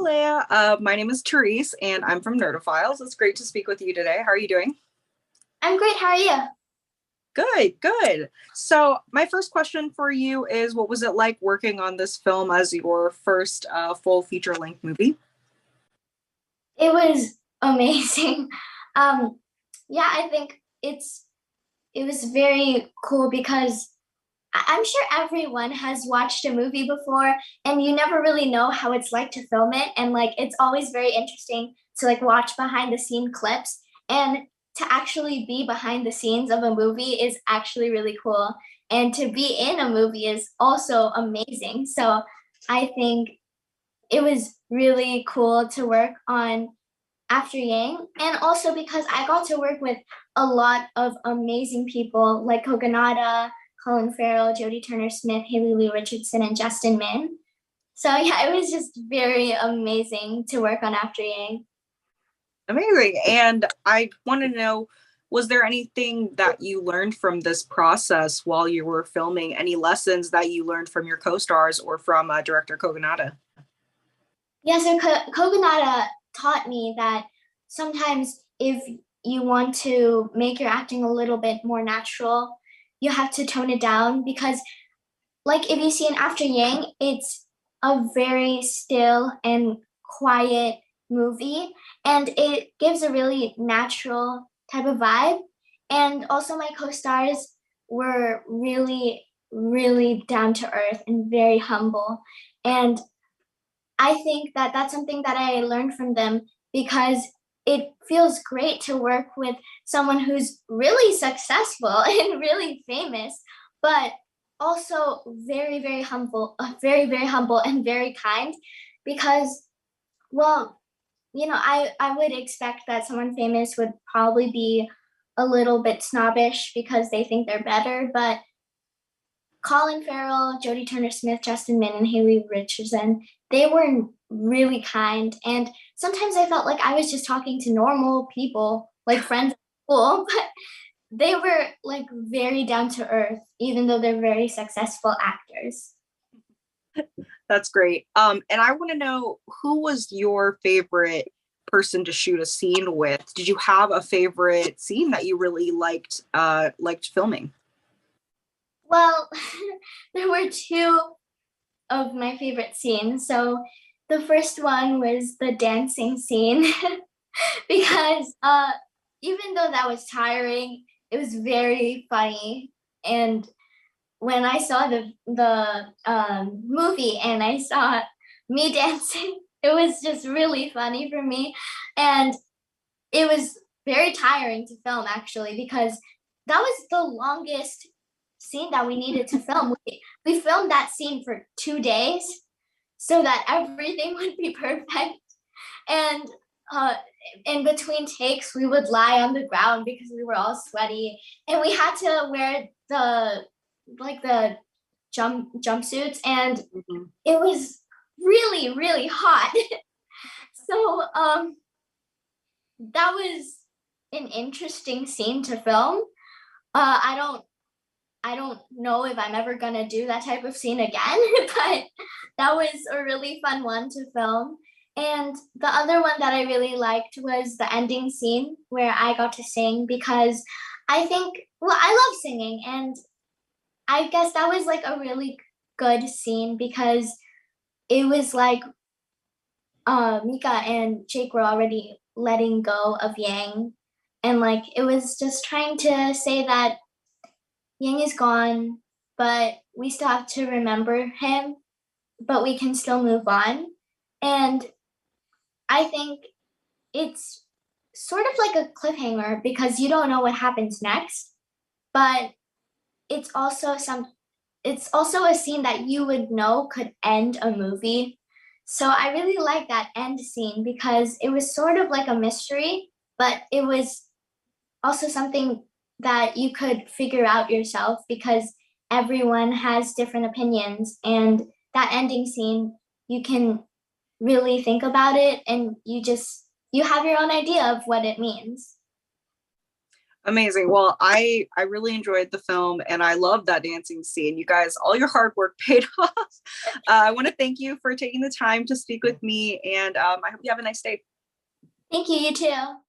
Malea. My name is Therese, and I'm from Nerdophiles. It's great to speak with you today. How are you doing? I'm great. How are you? Good, good. So, my first question for you is, what was it like working on this film as your first full feature-length movie? It was amazing. Um, yeah, I think it was very cool because I'm sure everyone has watched a movie before and you never really know how it's like to film it. And like it's always very interesting to like watch behind the scene clips and to actually be behind the scenes of a movie is actually really cool. And to be in a movie is also amazing. So I think it was really cool to work on After Yang, and also because I got to work with a lot of amazing people like Kogonada, Colin Farrell, Jodie Turner-Smith, Haley Lee Richardson, and Justin Min. So yeah, it was just very amazing to work on After Yang. Amazing. And I want to know, was there anything that you learned from this process while you were filming? Any lessons that you learned from your co-stars or from director Kogonada? Yeah, so Kogonada taught me that sometimes if you want to make your acting a little bit more natural, you have to tone it down because like if you see an After Yang, it's a very still and quiet movie and it gives a really natural type of vibe. And also my co-stars were really down to earth and very humble. And I think that that's something that I learned from them because it feels great to work with someone who's really successful and really famous, but also very humble, very humble and very kind because, well, I would expect that someone famous would probably be a little bit snobbish because they think they're better, but Colin Farrell, Jodie Turner-Smith, Justin Min, and Haley Richardson, they were really kind. And sometimes I felt like I was just talking to normal people, like friends at school, but they were like very down to earth, even though they're very successful actors. That's great. And I want to know, who was your favorite person to shoot a scene with? Did you have a favorite scene that you really liked filming? Well, there were two of my favorite scenes. So the first one was the dancing scene because even though that was tiring, it was very funny. And when I saw the movie and I saw me dancing, it was just really funny for me, and it was very tiring to film actually because that was the longest scene that we needed to film. We filmed that scene for 2 days so that everything would be perfect. And uh, in between takes, we would lie on the ground because we were all sweaty, and we had to wear the jumpsuits, and Mhm. it was really hot. So that was an interesting scene to film. I don't know if I'm ever gonna do that type of scene again, but that was a really fun one to film. And the other one that I really liked was the ending scene where I got to sing because I think, well, I love singing, and I guess that was like a really good scene because it was like Mika and Jake were already letting go of Yang, and like it was just trying to say that Yang is gone, but we still have to remember him, but we can still move on. And I think it's sort of like a cliffhanger because you don't know what happens next, but it's also it's also a scene that you would know could end a movie. So I really like that end scene because it was sort of like a mystery, but it was also something that you could figure out yourself because everyone has different opinions, and that ending scene you can really think about it and you have your own idea of what it means. Amazing. Well, I really enjoyed the film and I love that dancing scene. You guys, all your hard work paid off. I want to thank you for taking the time to speak with me, and I hope you have a nice day. Thank you, you too.